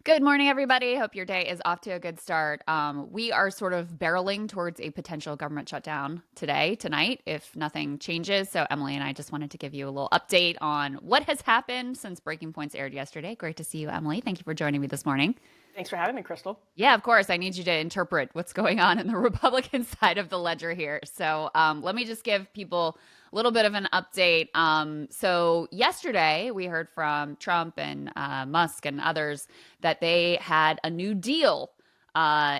Good morning, everybody. Hope your day is off to a good start. We are sort of barreling towards a potential government shutdown tonight, if nothing changes. So, Emily and I just wanted to give you a little update on what has happened since Breaking Points aired yesterday. Great to see you, Emily. Thank you for joining me this morning. Thanks for having me, Crystal. Yeah, of course. I need you to interpret what's going on in the Republican side of the ledger here. So let me just give people a little bit of an update. So yesterday we heard from Trump and Musk and others that they had a new deal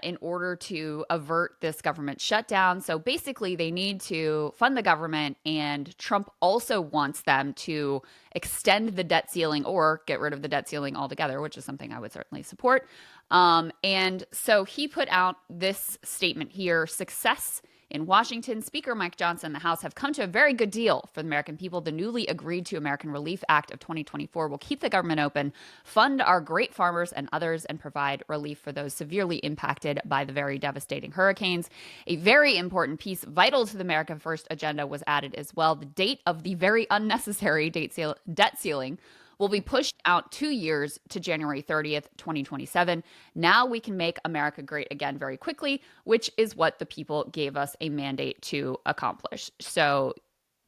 in order to avert this government shutdown. So basically, they need to fund the government, and Trump also wants them to extend the debt ceiling or get rid of the debt ceiling altogether, which is something I would certainly support. And so he put out this statement here: success in Washington, Speaker Mike Johnson and the House have come to a very good deal for the American people. The newly agreed to American Relief Act of 2024 will keep the government open, fund our great farmers and others, and provide relief for those severely impacted by the very devastating hurricanes. A very important piece vital to the America First agenda was added as well. The date of the very unnecessary debt ceiling will be pushed out 2 years to January 30th, 2027. Now we can make America great again very quickly, which is what the people gave us a mandate to accomplish. So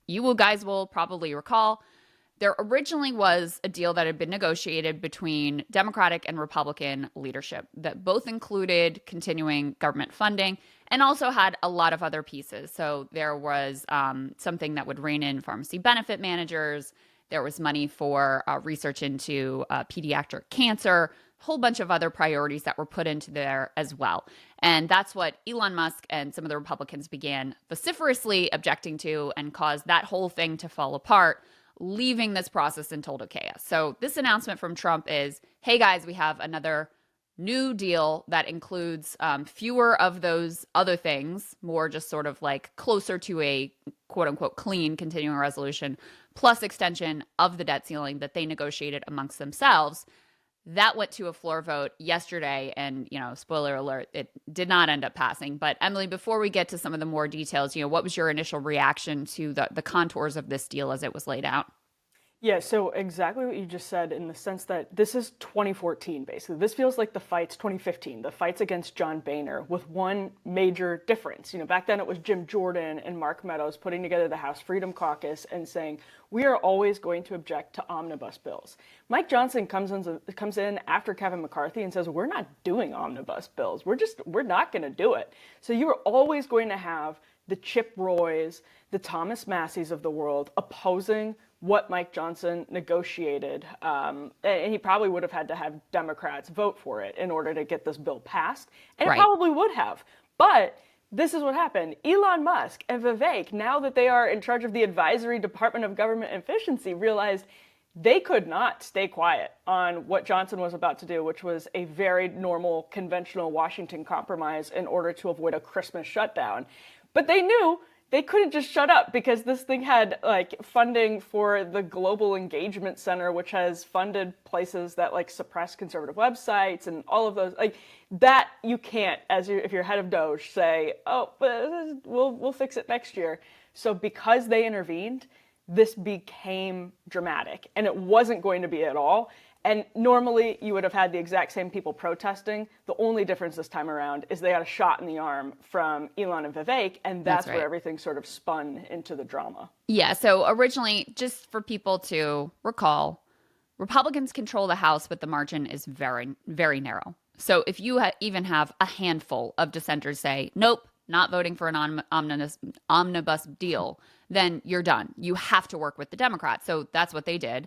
you guys will probably recall there originally was a deal that had been negotiated between Democratic and Republican leadership that both included continuing government funding and also had a lot of other pieces. So there was something that would rein in pharmacy benefit managers. There was money for research into pediatric cancer, a whole bunch of other priorities that were put into there as well. And that's what Elon Musk and some of the Republicans began vociferously objecting to and caused that whole thing to fall apart, leaving this process in total chaos. So this announcement from Trump is, hey guys, we have another new deal that includes fewer of those other things, more just sort of like closer to a quote unquote clean continuing resolution, plus extension of the debt ceiling that they negotiated amongst themselves. That went to a floor vote yesterday, and spoiler alert, it did not end up passing. But Emily, before we get to some of the more details, what was your initial reaction to the contours of this deal as it was laid out? Yeah, so exactly what you just said, in the sense that this is 2014, basically. This feels like the fights 2015, the fights against John Boehner, with one major difference. Back then it was Jim Jordan and Mark Meadows putting together the House Freedom Caucus and saying, we are always going to object to omnibus bills. Mike Johnson comes in after Kevin McCarthy and says, we're not doing omnibus bills. We're not going to do it. So you are always going to have the Chip Roys, the Thomas Masseys of the world opposing what Mike Johnson negotiated. And he probably would have had to have Democrats vote for it in order to get this bill passed. And Right. it probably would have. But this is what happened. Elon Musk and Vivek, now that they are in charge of the Advisory Department of Government Efficiency, realized they could not stay quiet on what Johnson was about to do, which was a very normal, conventional Washington compromise in order to avoid a Christmas shutdown. But they knew they couldn't just shut up, because this thing had funding for the Global Engagement Center, which has funded places that suppress conservative websites and all of those. That you can't, if you're head of Doge, say, oh, but we'll fix it next year. So because they intervened, this became dramatic, and it wasn't going to be at all. And normally you would have had the exact same people protesting. The only difference this time around is they got a shot in the arm from Elon and Vivek, and that's right. where everything sort of spun into the drama. Yeah. So originally, just for people to recall, Republicans control the House, but the margin is very, very narrow. So if you even have a handful of dissenters say, nope, not voting for an omnibus deal, then you're done. You have to work with the Democrats. So that's what they did.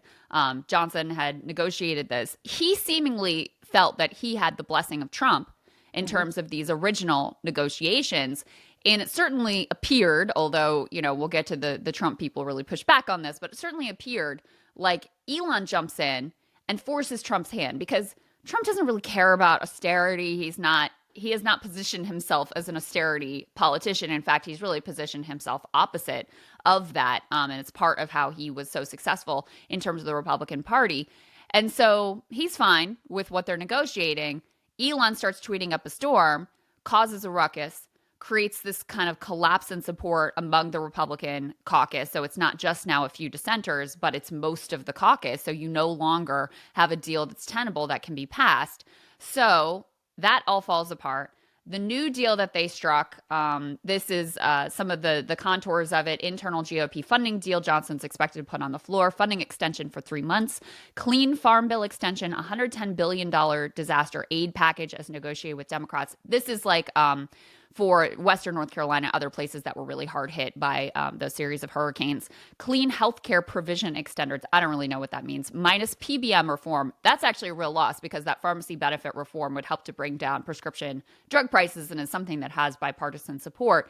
Johnson had negotiated this. He seemingly felt that he had the blessing of Trump in terms of these original negotiations. And it certainly appeared, although, we'll get to the Trump people really push back on this, but it certainly appeared like Elon jumps in and forces Trump's hand, because Trump doesn't really care about austerity. He has not positioned himself as an austerity politician. In fact, he's really positioned himself opposite of that. And it's part of how he was so successful in terms of the Republican Party. And so he's fine with what they're negotiating. Elon starts tweeting up a storm, causes a ruckus, creates this kind of collapse in support among the Republican caucus. So it's not just now a few dissenters, but it's most of the caucus. So you no longer have a deal that's tenable that can be passed. So that all falls apart. The new deal that they struck, this is some of the contours of it. Internal GOP funding deal Johnson's expected to put on the floor. Funding extension for 3 months. Clean Farm Bill extension. $110 billion disaster aid package as negotiated with Democrats. This is like for Western North Carolina, other places that were really hard hit by the series of hurricanes. Clean healthcare provision extenders. I don't really know what that means. Minus PBM reform. That's actually a real loss because that pharmacy benefit reform would help to bring down prescription drug prices and is something that has bipartisan support.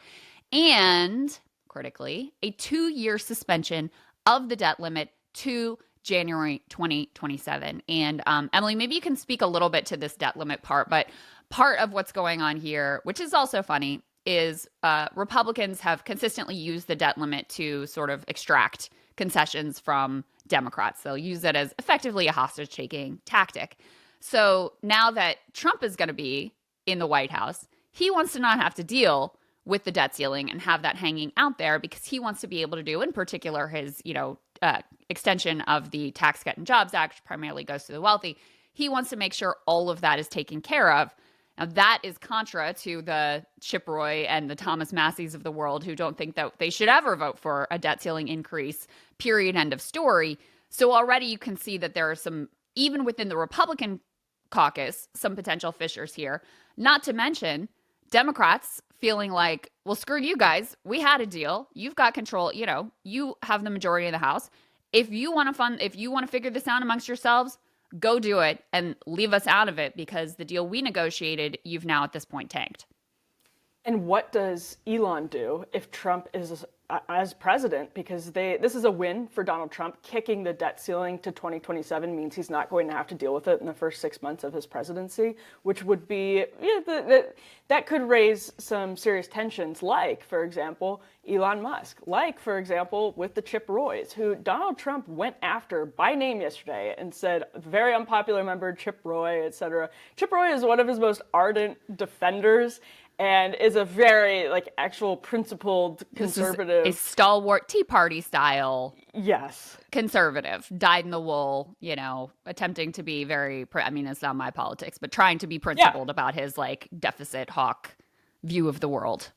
And critically, a 2-year suspension of the debt limit to January 2027. And Emily, maybe you can speak a little bit to this debt limit part, but part of what's going on here, which is also funny, is Republicans have consistently used the debt limit to sort of extract concessions from Democrats. They'll use it as effectively a hostage-taking tactic. So now that Trump is going to be in the White House, he wants to not have to deal with the debt ceiling and have that hanging out there because he wants to be able to do, in particular, his extension of the Tax Cut and Jobs Act, which primarily goes to the wealthy. He wants to make sure all of that is taken care of. Now, that is contra to the Chip Roy and the Thomas Masseys of the world who don't think that they should ever vote for a debt ceiling increase, period, end of story. So already you can see that there are some, even within the Republican caucus, some potential fissures here. Not to mention Democrats feeling like, well, screw you guys. We had a deal. You've got control. You have the majority of the House. If you want to figure this out amongst yourselves, go do it and leave us out of it because the deal we negotiated, you've now at this point tanked. And what does Elon do if Trump is as president? Because this is a win for Donald Trump. Kicking the debt ceiling to 2027 means he's not going to have to deal with it in the first 6 months of his presidency, which would be, that could raise some serious tensions, like, for example, Elon Musk, like, for example, with the Chip Roys, who Donald Trump went after by name yesterday and said, very unpopular member, Chip Roy, etc. Chip Roy is one of his most ardent defenders and is a very, actual principled conservative. This is a stalwart Tea Party style. Yes. Conservative, dyed in the wool, attempting to be very, it's not my politics, but trying to be principled about his, deficit hawk view of the world.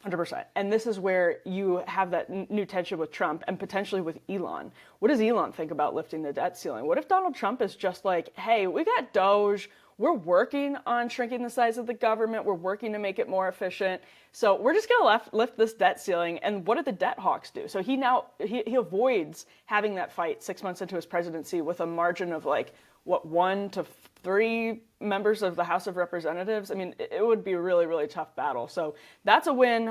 100%. And this is where you have that new tension with Trump and potentially with Elon. What does Elon think about lifting the debt ceiling? What if Donald Trump is just like, hey, we got Doge. We're working on shrinking the size of the government. We're working to make it more efficient. So we're just going to lift this debt ceiling. And what did the debt hawks do? So he avoids having that fight 6 months into his presidency with a margin of 1 to 3 members of the House of Representatives. It would be a really, really tough battle. So that's a win.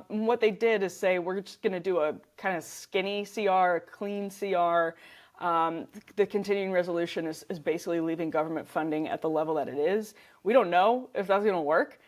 What they did is say, we're just going to do a kind of skinny CR, a clean CR. The continuing resolution is basically leaving government funding at the level that it is. We don't know if that's going to work.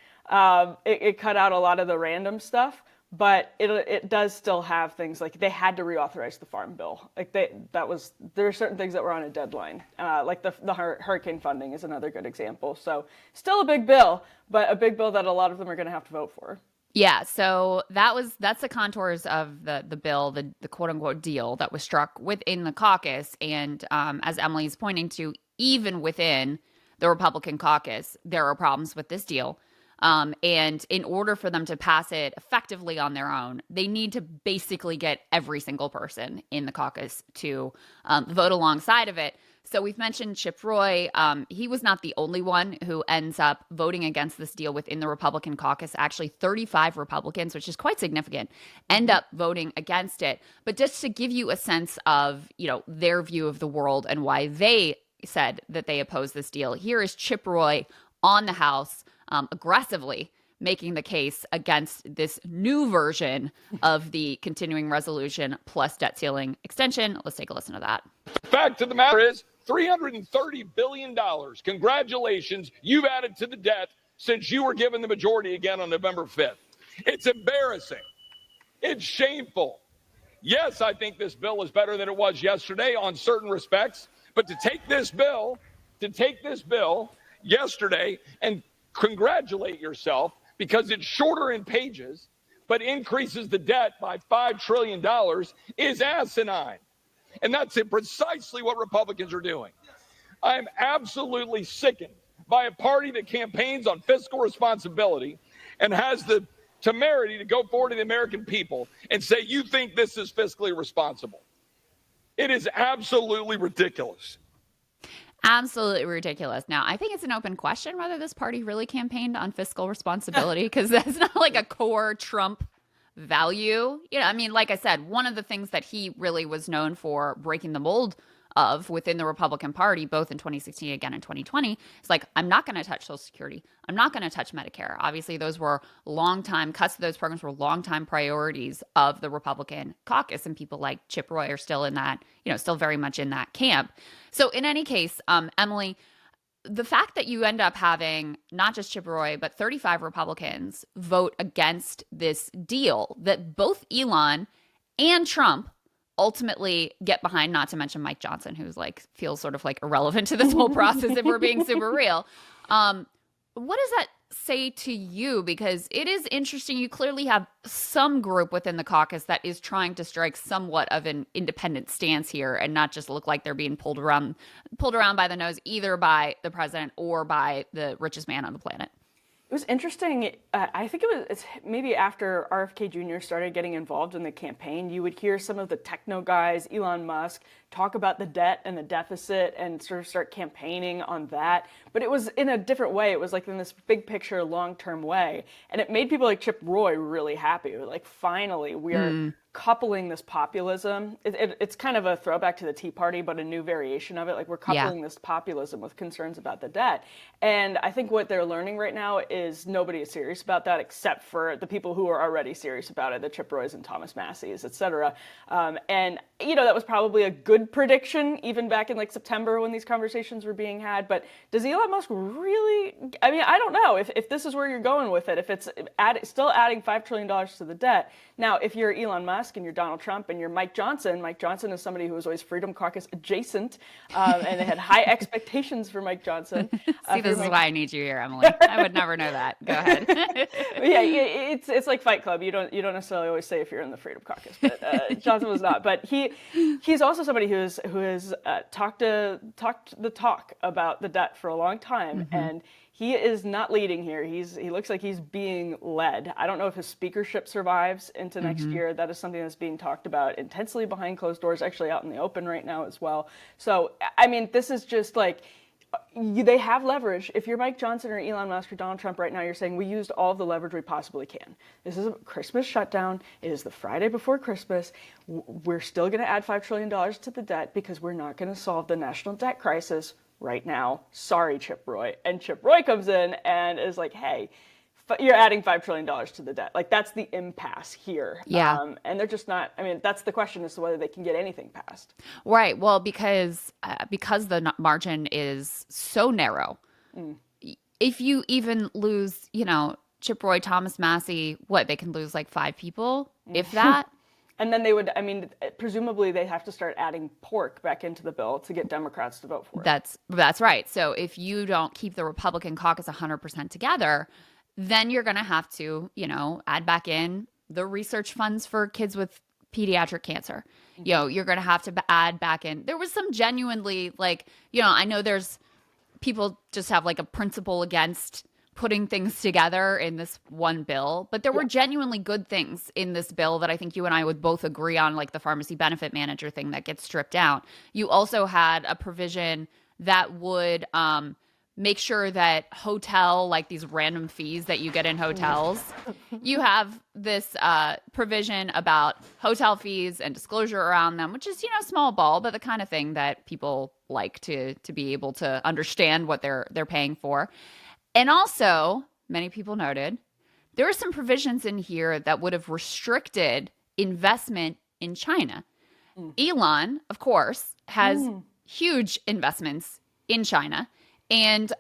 It cut out a lot of the random stuff, but it does still have things like they had to reauthorize the Farm Bill. There are certain things that were on a deadline, like the hurricane funding is another good example. So still a big bill, but a big bill that a lot of them are going to have to vote for. Yeah, so that's the contours of the bill, the quote unquote deal that was struck within the caucus. And as Emily's pointing to, even within the Republican caucus, there are problems with this deal. And in order for them to pass it effectively on their own, they need to basically get every single person in the caucus to vote alongside of it. So we've mentioned Chip Roy. He was not the only one who ends up voting against this deal within the Republican caucus. Actually, 35 Republicans, which is quite significant, end up voting against it. But just to give you a sense of, their view of the world and why they said that they oppose this deal, here is Chip Roy on the House aggressively making the case against this new version of the continuing resolution plus debt ceiling extension. Let's take a listen to that. Fact of the matter is, $330 billion. Congratulations, you've added to the debt since you were given the majority again on November 5th. It's embarrassing. It's shameful. Yes, I think this bill is better than it was yesterday on certain respects, but to take this bill yesterday and congratulate yourself because it's shorter in pages, but increases the debt by $5 trillion is asinine. And that's precisely what Republicans are doing. I am absolutely sickened by a party that campaigns on fiscal responsibility and has the temerity to go forward to the American people and say, you think this is fiscally responsible. It is absolutely ridiculous. Absolutely ridiculous. Now, I think it's an open question whether this party really campaigned on fiscal responsibility, because that's not like a core Trump value. You know, I mean, like I said, one of the things that he really was known for breaking the mold of within the Republican Party, both in 2016 again in 2020, is like, I'm not going to touch Social Security. I'm not going to touch Medicare. Obviously, those were long-time cuts to those programs were long-time priorities of the Republican caucus, and people like Chip Roy are still in that, you know, still very much in that camp. So in any case, Emily, the fact that you end up having not just Chip Roy, but 35 Republicans vote against this deal that both Elon and Trump ultimately get behind, not to mention Mike Johnson, who's like feels sort of like irrelevant to this whole process if we're being super real. What does that say to you? Because it is interesting. You clearly have some group within the caucus that is trying to strike somewhat of an independent stance here and not just look like they're being pulled around by the nose either by the president or by the richest man on the planet. It was interesting. I think it's maybe after RFK Jr. started getting involved in the campaign, you would hear some of the techno guys, Elon Musk, talk about the debt and the deficit and sort of start campaigning on that. But it was in a different way. It was like in this big picture, long-term way. And it made people like Chip Roy really happy. Like, finally, we are coupling this populism. It's kind of a throwback to the Tea Party, but a new variation of it. Like, we're coupling this populism with concerns about the debt. And I think what they're learning right now is nobody is serious about that except for the people who are already serious about it, the Chip Roys and Thomas Masseys, et cetera. And, you know, that was probably a good prediction even back in like September when these conversations were being had. But does Elon Musk really, I mean, I don't know if this is where you're going with it, if it's still adding $5 trillion to the debt. Now, if you're Elon Musk and you're Donald Trump and you're Mike Johnson is somebody who was always Freedom Caucus adjacent, and they had high expectations for Mike Johnson. See, this is why I need you here, Emily. I would never know that. Go ahead. Yeah, it's like Fight Club. You don't necessarily always say if you're in the Freedom Caucus, but Johnson was not. But he's also somebody who has talked the talk about the debt for a long time, and he is not leading here. He looks like he's being led. I don't know if his speakership survives into next year. That is something that's being talked about intensely behind closed doors, actually out in the open right now as well. So, I mean, this is just like, they have leverage. If you're Mike Johnson or Elon Musk or Donald Trump right now, you're saying we used all of the leverage we possibly can. This is a Christmas shutdown. It is the Friday before Christmas. We're still going to add $5 trillion to the debt because we're not going to solve the national debt crisis right now. Sorry, Chip Roy. And Chip Roy comes in and is like, hey, you're adding $5 trillion to the debt. Like, that's the impasse here. Yeah. And they're just not, I mean, that's the question as to whether they can get anything passed. Right. Well, because the margin is so narrow, if you even lose, you know, Chip Roy, Thomas Massey, they can lose like 5 people, if that. And then they would, I mean, presumably they have to start adding pork back into the bill to get Democrats to vote for it. That's right. So if you don't keep the Republican caucus 100% together, then you're going to have to, you know, add back in the research funds for kids with pediatric cancer. You know, you're going to have to add back in. There was some genuinely, like, you know, I know there's people just have like a principle against putting things together in this one bill, but there were genuinely good things in this bill that I think you and I would both agree on, like the pharmacy benefit manager thing that gets stripped out. You also had a provision that would make sure that like these random fees that you get in hotels, you have this provision about hotel fees and disclosure around them, which is, you know, small ball, but the kind of thing that people like to be able to understand what they're paying for. And also, many people noted, there are some provisions in here that would have restricted investment in China. Elon, of course, has huge investments in China. And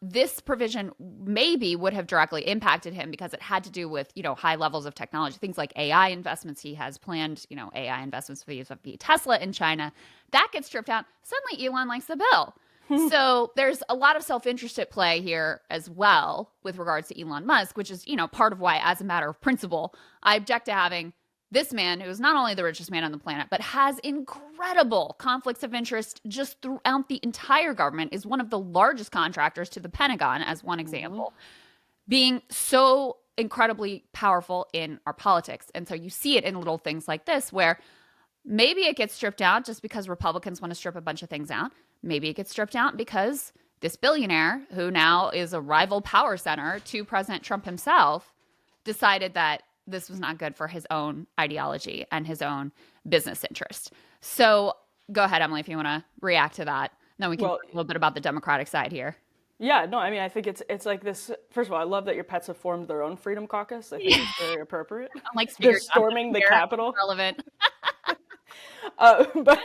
this provision maybe would have directly impacted him because it had to do with, you know, high levels of technology, things like AI investments. He has planned, you know, AI investments via Tesla in China. That gets stripped out. Suddenly, Elon likes the bill. So there's a lot of self-interest at play here as well with regards to Elon Musk, which is, part of why, as a matter of principle, I object to having this man, who is not only the richest man on the planet, but has incredible conflicts of interest just throughout the entire government, is one of the largest contractors to the Pentagon, as one example, being so incredibly powerful in our politics. And so you see it in little things like this, where maybe it gets stripped out just because Republicans want to strip a bunch of things out. Maybe it gets stripped out because this billionaire, who now is a rival power center to President Trump himself, decided that this was not good for his own ideology and his own business interest. So go ahead, Emily, if you want to react to that. Then we can talk a little bit about the Democratic side here. Yeah, no, I mean, I think it's like this. First of all, I love that your pets have formed their own freedom caucus. I think it's very appropriate. Like they're storming the Capitol. Relevant. But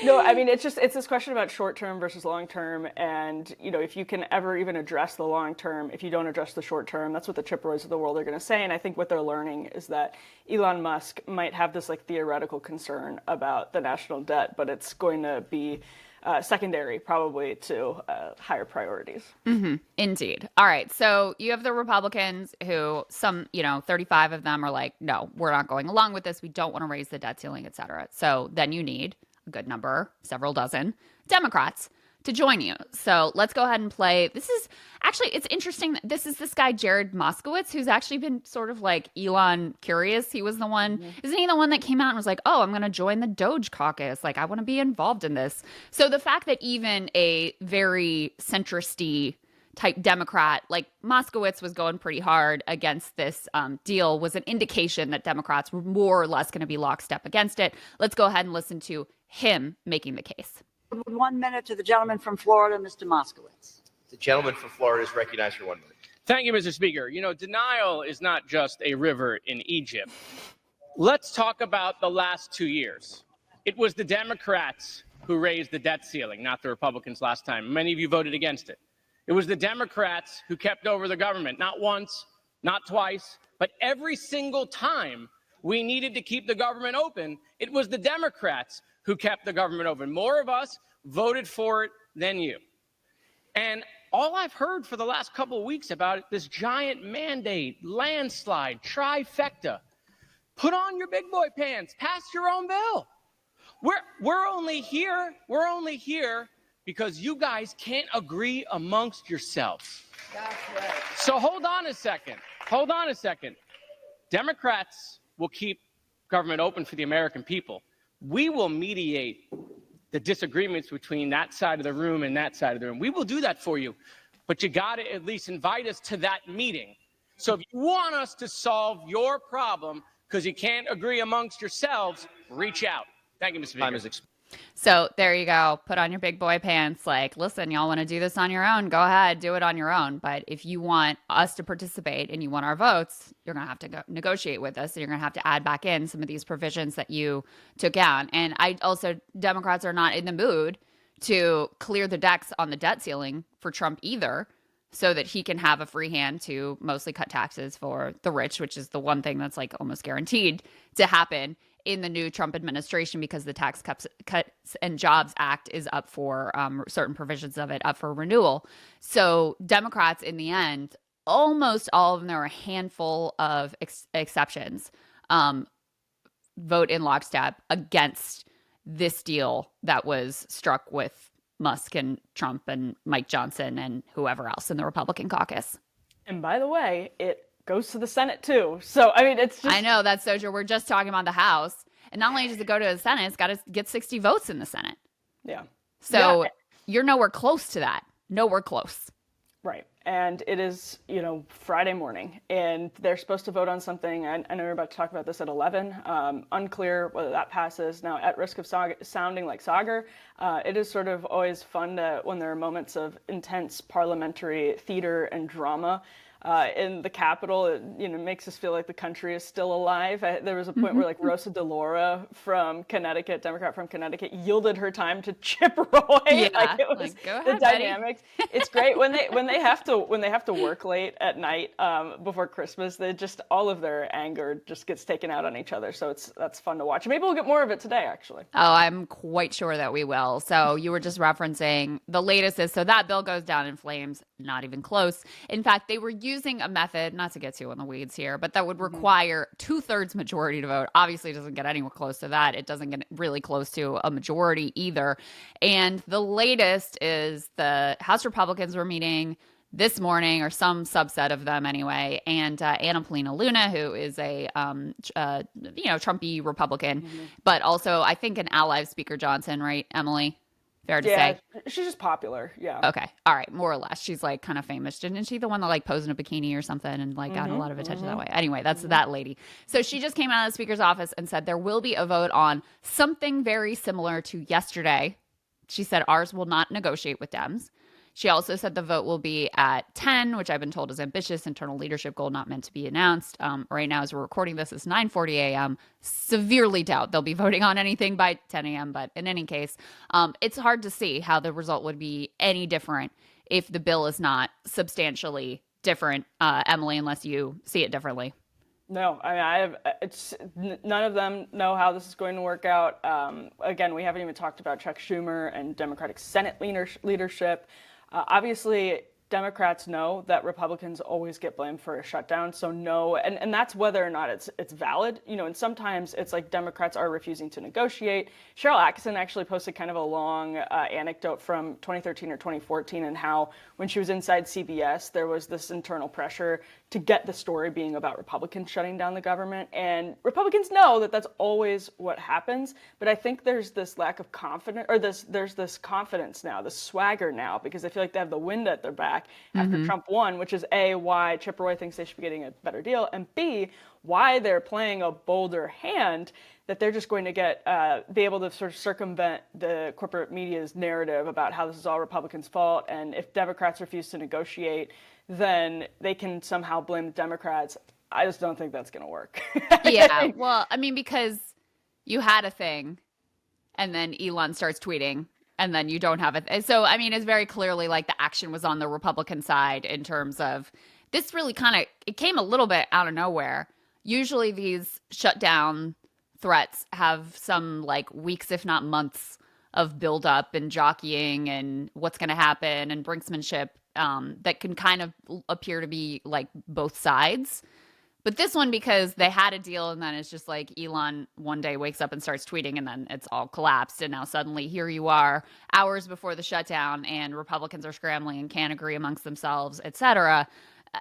no, I mean, it's this question about short term versus long term, and if you can ever even address the long term, if you don't address the short term, that's what the Chip Roys of the world are going to say. And I think what they're learning is that Elon Musk might have this like theoretical concern about the national debt, but it's going to be secondary probably to higher priorities. Mm-hmm. Indeed. All right. So you have the Republicans who 35 of them are like, no, we're not going along with this. We don't want to raise the debt ceiling, et cetera. So then you need a good number, several dozen Democrats to join you. So let's go ahead and play. This is actually, it's interesting. This is this guy, Jared Moskowitz, who's actually been sort of like Elon curious. He was the one, isn't he the one that came out and was like, oh, I'm going to join the Doge Caucus. Like, I want to be involved in this. So the fact that even a very centrist-y type Democrat like Moskowitz was going pretty hard against this deal was an indication that Democrats were more or less going to be lockstep against it. Let's go ahead and listen to him making the case. 1 minute to the gentleman from Florida, Mr. Moskowitz. The gentleman from Florida is recognized for 1 minute. Thank you, Mr. Speaker. Denial is not just a river in Egypt. Let's talk about the last 2 years. It was the Democrats who raised the debt ceiling, not the Republicans last time. Many of you voted against it. It was the Democrats who kept over the government, not once, not twice, but every single time we needed to keep the government open, it was the Democrats who kept the government open. More of us voted for it than you. And all I've heard for the last couple of weeks about it, this giant mandate, landslide, trifecta. Put on your big boy pants, pass your own bill. We're only here because you guys can't agree amongst yourselves. That's right. So hold on a second. Democrats will keep government open for the American people. We will mediate the disagreements between that side of the room and that side of the room. We will do that for you, but you got to at least invite us to that meeting. So if you want us to solve your problem because you can't agree amongst yourselves, reach out. Thank you, Mr. Speaker. So there you go. Put on your big boy pants. Like, listen, y'all want to do this on your own? Go ahead, do it on your own. But if you want us to participate and you want our votes, you're going to have to go negotiate with us. And you're going to have to add back in some of these provisions that you took out. And Democrats are not in the mood to clear the decks on the debt ceiling for Trump either, so that he can have a free hand to mostly cut taxes for the rich, which is the one thing that's like almost guaranteed to happen in the new Trump administration, because the Tax Cuts and Jobs Act is up for certain provisions of it up for renewal. So Democrats, in the end, almost all of them, there are a handful of exceptions, vote in lockstep against this deal that was struck with Musk and Trump and Mike Johnson and whoever else in the Republican caucus. And by the way, it goes to the Senate too. So, I mean, it's just... I know, that's so true. We're just talking about the House. And not only does it go to the Senate, it's got to get 60 votes in the Senate. Yeah. So you're nowhere close to that. Nowhere close. Right. And it is, Friday morning, and they're supposed to vote on something. I know we're about to talk about this at 11. Unclear whether that passes. Now, at risk of sounding like Sagar, it is sort of always fun when there are moments of intense parliamentary theater and drama. in the Capitol. It, makes us feel like the country is still alive. There was a point where like Rosa DeLauro from Connecticut, Democrat from Connecticut, yielded her time to Chip Roy. Yeah, like it was like, go the ahead, buddy. dynamics. It's great when they have to work late at night before Christmas. They just all of their anger just gets taken out on each other. So that's fun to watch. Maybe we'll get more of it today, actually. Oh, I'm quite sure that we will. So you were just referencing the latest is, so that bill goes down in flames, not even close. In fact, they were using a method, not to get too in the weeds here, but that would require 2/3 majority to vote. Obviously, it doesn't get anywhere close to that. It doesn't get really close to a majority either. And the latest is the House Republicans were meeting this morning, or some subset of them anyway, and Anna Paulina Luna, who is a Trumpy Republican, but also I think an ally of Speaker Johnson, right, Emily? Fair to say. She's just popular. Yeah. Okay. All right. More or less. She's like kind of famous. Didn't she the one that like posed in a bikini or something and like got a lot of attention that way? Anyway, that's that lady. So she just came out of the speaker's office and said there will be a vote on something very similar to yesterday. She said ours will not negotiate with Dems. She also said the vote will be at 10, which I've been told is ambitious, internal leadership goal not meant to be announced. Right now, as we're recording this, it's 9:40 a.m. Severely doubt they'll be voting on anything by 10 a.m. But in any case, it's hard to see how the result would be any different if the bill is not substantially different, Emily, unless you see it differently. No, I mean, none of them know how this is going to work out. Again, we haven't even talked about Chuck Schumer and Democratic Senate leadership. Obviously, Democrats know that Republicans always get blamed for a shutdown, so no, and that's whether or not it's valid, and sometimes it's like Democrats are refusing to negotiate. Cheryl Atkinson actually posted kind of a long anecdote from 2013 or 2014 and how when she was inside CBS, there was this internal pressure to get the story being about Republicans shutting down the government, and Republicans know that that's always what happens, but I think there's this lack of confidence, or there's this confidence now, this swagger now, because they feel like they have the wind at their back after Trump won, which is A, why Chip Roy thinks they should be getting a better deal, and B, why they're playing a bolder hand, that they're just going to be able to sort of circumvent the corporate media's narrative about how this is all Republicans' fault, and if Democrats refuse to negotiate, then they can somehow blame the Democrats. I just don't think that's going to work. Yeah, well, I mean, because you had a thing, and then Elon starts tweeting, and then you don't have it. So, I mean, it's very clearly like the action was on the Republican side in terms of this really it came a little bit out of nowhere. Usually these shutdown threats have some like weeks, if not months, of buildup and jockeying and what's going to happen and brinksmanship that can kind of appear to be like both sides. But this one, because they had a deal and then it's just like Elon one day wakes up and starts tweeting and then it's all collapsed. And now suddenly here you are hours before the shutdown and Republicans are scrambling and can't agree amongst themselves, et cetera.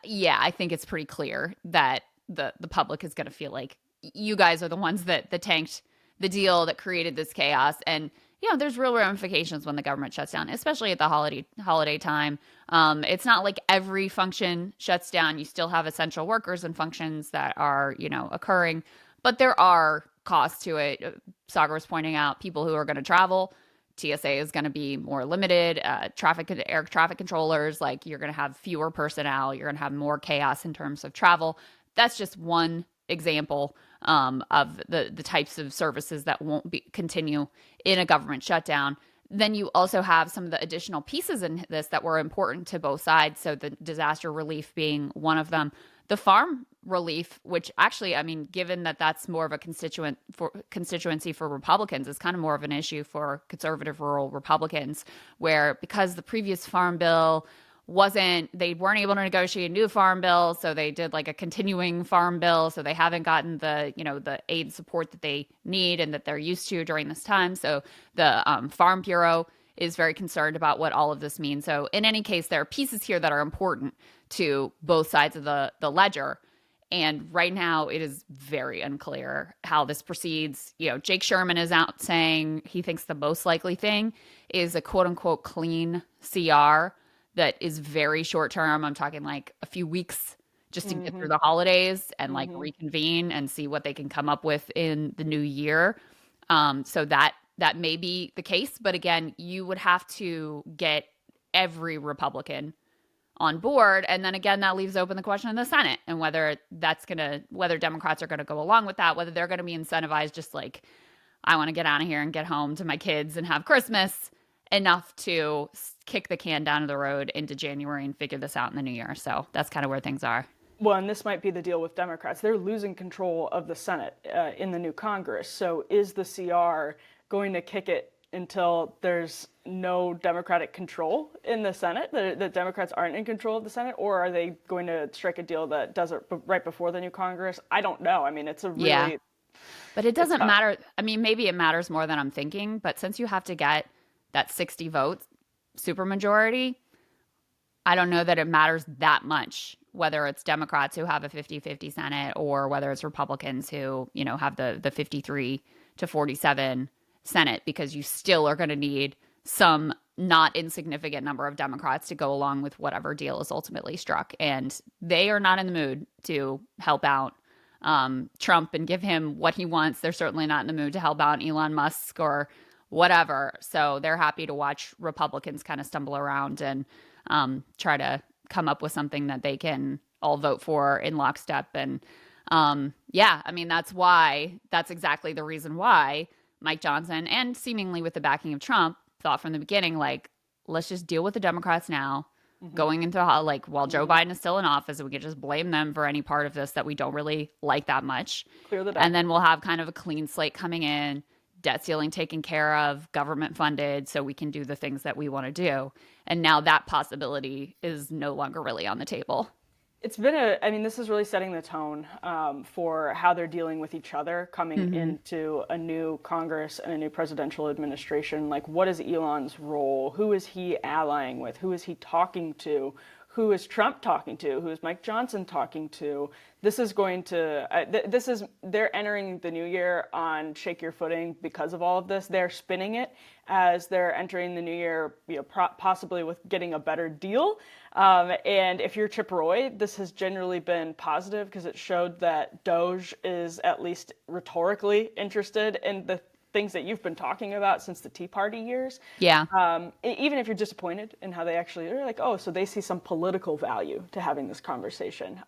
Yeah, I think it's pretty clear that the public is going to feel like you guys are the ones that tanked the deal that created this chaos. And there's real ramifications when the government shuts down, especially at the holiday time. It's not like every function shuts down. You still have essential workers and functions that are, occurring, but there are costs to it. Sagar was pointing out people who are going to travel. TSA is going to be more limited. Air traffic controllers, like you're going to have fewer personnel. You're going to have more chaos in terms of travel. That's just one example of the types of services that won't continue in a government shutdown. Then you also have some of the additional pieces in this that were important to both sides. So the disaster relief being one of them. The farm relief, which actually, I mean, given that that's more of a constituency for Republicans, is kind of more of an issue for conservative rural Republicans, where because the previous farm bill they weren't able to negotiate a new farm bill, so they did like a continuing farm bill, so they haven't gotten the aid support that they need and that they're used to during this time. So the Farm Bureau is very concerned about what all of this means. So in any case, there are pieces here that are important to both sides of the ledger. And right now, it is very unclear how this proceeds. Jake Sherman is out saying he thinks the most likely thing is a quote unquote clean CR that is very short term. I'm talking like a few weeks just to get through the holidays and like reconvene and see what they can come up with in the new year. So that may be the case. But again, you would have to get every Republican on board. And then again, that leaves open the question in the Senate and whether Democrats are going to go along with that, whether they're going to be incentivized just like, I want to get out of here and get home to my kids and have Christmas, enough to kick the can down the road into January and figure this out in the new year. So that's kind of where things are. Well, and this might be the deal with Democrats. They're losing control of the Senate in the new Congress. So is the CR going to kick it until there's no Democratic control in the Senate, the Democrats aren't in control of the Senate, or are they going to strike a deal that does it right before the new Congress? I don't know. I mean, it's a really... But it doesn't matter. I mean, maybe it matters more than I'm thinking, but since you have to get that 60 votes supermajority, I don't know that it matters that much, whether it's Democrats who have a 50-50 Senate or whether it's Republicans who, you know, have the 53 to 47 Senate, because you still are going to need some not insignificant number of Democrats to go along with whatever deal is ultimately struck. And they are not in the mood to help out Trump and give him what he wants. They're certainly not in the mood to help out Elon Musk or whatever. So they're happy to watch Republicans kind of stumble around and try to come up with something that they can all vote for in lockstep. And yeah, I mean, that's exactly the reason why Mike Johnson, and seemingly with the backing of Trump, thought from the beginning, like, let's just deal with the Democrats now, going into while Joe Biden is still in office, and we can just blame them for any part of this that we don't really like that much. Clear the deck. And then we'll have kind of a clean slate coming in, debt ceiling taken care of, government funded, so we can do the things that we want to do. And now that possibility is no longer really on the table. It's been this is really setting the tone for how they're dealing with each other coming into a new Congress and a new presidential administration. Like, what is Elon's role? Who is he allying with? Who is he talking to? Who is Trump talking to? Who is Mike Johnson talking to? This is going to, they're entering the new year on shakier footing because of all of this. They're spinning it as they're entering the new year, possibly with getting a better deal. And if you're Chip Roy, this has generally been positive because it showed that Doge is at least rhetorically interested in the things that you've been talking about since the Tea Party years. Yeah. Even if you're disappointed in how they actually are, like, oh, so they see some political value to having this conversation.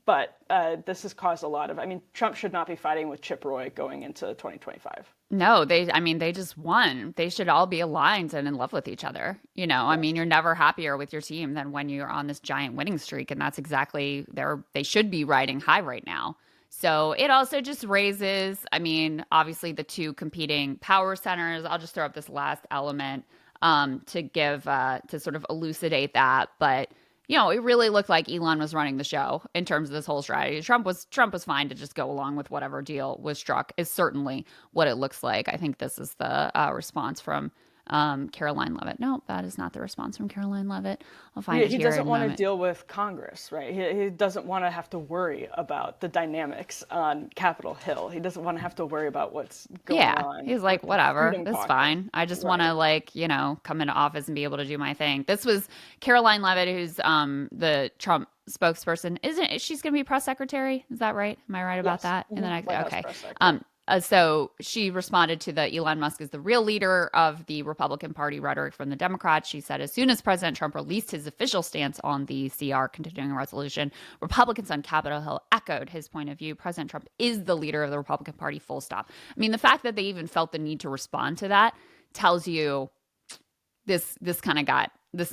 But this has caused a lot of, Trump should not be fighting with Chip Roy going into 2025. No, they just won. They should all be aligned and in love with each other. You know, I mean, you're never happier with your team than when you're on this giant winning streak. And that's exactly they should be riding high right now. So it also just raises, obviously the two competing power centers. I'll just throw up this last element to sort of elucidate that. But, you know, it really looked like Elon was running the show in terms of this whole strategy. Trump was fine to just go along with whatever deal was struck, is certainly what it looks like. I think this is the response from Caroline Leavitt. No, that is not the response from Caroline Leavitt. I'll find it here. He doesn't want to deal with Congress, right? He doesn't want to have to worry about the dynamics on Capitol Hill. He doesn't want to have to worry about what's going on. He's like, whatever, it's fine. I just want to come into office and be able to do my thing. This was Caroline Leavitt, who's the Trump spokesperson. She's going to be press secretary? Is that right? Am I right about that? And then okay. So she responded to the Elon Musk is the real leader of the Republican Party rhetoric from the Democrats. She said, as soon as President Trump released his official stance on the CR continuing resolution, Republicans on Capitol Hill echoed his point of view. President Trump is the leader of the Republican Party, full stop. I mean, the fact that they even felt the need to respond to that tells you this is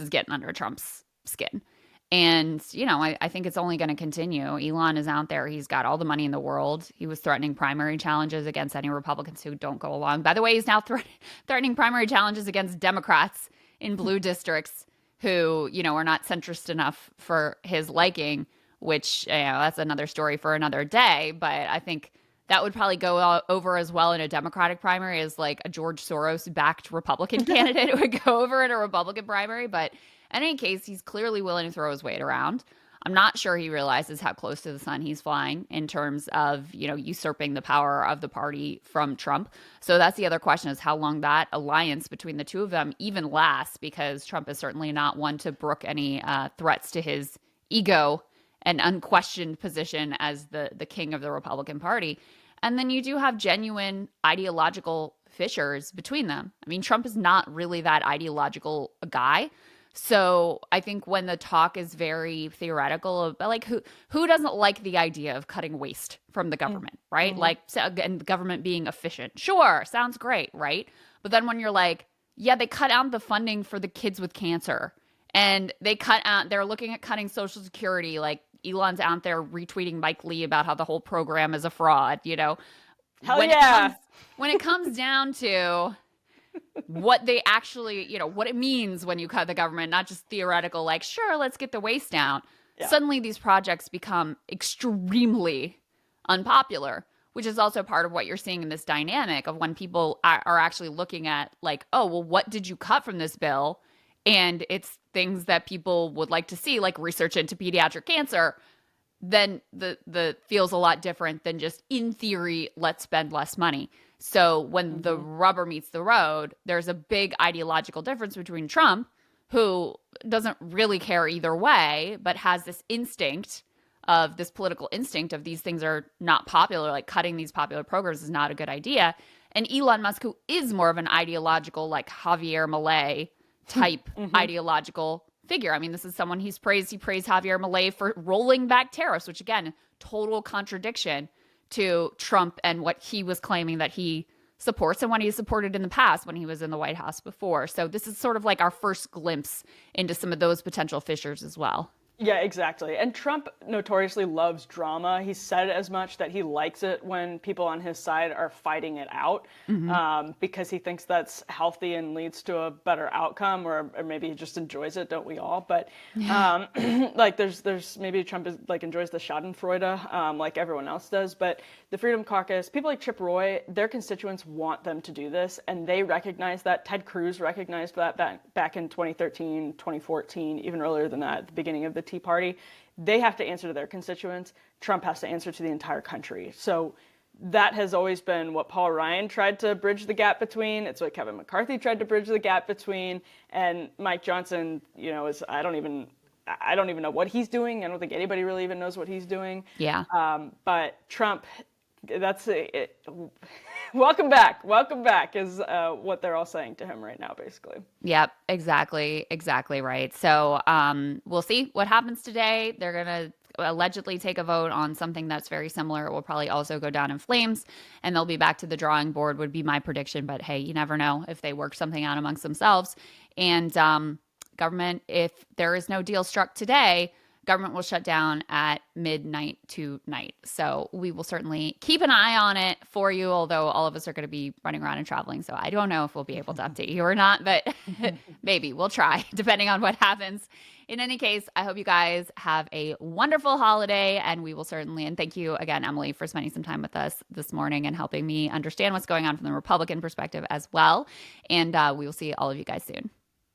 getting under Trump's skin. And, you know, I think it's only going to continue. Elon is out there. He's got all the money in the world. He was threatening primary challenges against any Republicans who don't go along. By the way, he's now threatening primary challenges against Democrats in blue districts who, you know, are not centrist enough for his liking, which, that's another story for another day. But I think that would probably go over as well in a Democratic primary as like a George Soros-backed Republican candidate would go over in a Republican primary. But in any case, he's clearly willing to throw his weight around. I'm not sure he realizes how close to the sun he's flying in terms of, you know, usurping the power of the party from Trump. So that's the other question, is how long that alliance between the two of them even lasts, because Trump is certainly not one to brook any threats to his ego and unquestioned position as the king of the Republican Party. And then you do have genuine ideological fissures between them. I mean, Trump is not really that ideological a guy. So I think when the talk is very theoretical about like who doesn't like the idea of cutting waste from the government, right? Like, and the government being efficient. Sure, sounds great, right? But then when you're like, yeah, they cut out the funding for the kids with cancer, and they're looking at cutting Social Security. Like Elon's out there retweeting Mike Lee about how the whole program is a fraud, you know? Hell yeah. When it comes down to what they actually, you know, what it means when you cut the government, not just theoretical, like, sure, let's get the waste down. Yeah. Suddenly these projects become extremely unpopular, which is also part of what you're seeing in this dynamic of when people are actually looking at like, oh, well, what did you cut from this bill? And it's things that people would like to see, like research into pediatric cancer. Then the feels a lot different than just in theory, let's spend less money. So when the rubber meets the road, there's a big ideological difference between Trump, who doesn't really care either way, but has this instinct of this political instinct of these things are not popular, like cutting these popular programs is not a good idea. And Elon Musk, who is more of an ideological, like Javier Milei type ideological figure. I mean, this is someone he praised Javier Milei for rolling back tariffs, which again, total contradiction to Trump and what he was claiming that he supports and what he supported in the past when he was in the White House before. So this is sort of like our first glimpse into some of those potential fissures as well. Yeah, exactly. And Trump notoriously loves drama. He said as much that he likes it when people on his side are fighting it out because he thinks that's healthy and leads to a better outcome, or maybe he just enjoys it, don't we all? But like there's maybe Trump is like enjoys the Schadenfreude like everyone else does. But the Freedom Caucus, people like Chip Roy, their constituents want them to do this, and they recognize that. Ted Cruz recognized that back in 2013, 2014, even earlier than that, at the beginning of the Tea Party. They have to answer to their constituents. Trump has to answer to the entire country. So that has always been what Paul Ryan tried to bridge the gap between. It's what Kevin McCarthy tried to bridge the gap between. And Mike Johnson, you know, is I don't even know what he's doing. I don't think anybody really even knows what he's doing. Yeah. But Trump, that's it. Welcome back is what they're all saying to him right now, basically. Yep, exactly right. So we'll see what happens today. They're going to allegedly take a vote on something that's very similar. It will probably also go down in flames, and they'll be back to the drawing board, would be my prediction. But hey, you never know if they work something out amongst themselves. And government, if there is no deal struck today, government will shut down at midnight tonight. So we will certainly keep an eye on it for you, although all of us are going to be running around and traveling. So I don't know if we'll be able to update you or not, but maybe we'll try, depending on what happens. In any case, I hope you guys have a wonderful holiday, and we will certainly, and thank you again, Emily, for spending some time with us this morning and helping me understand what's going on from the Republican perspective as well. And we will see all of you guys soon.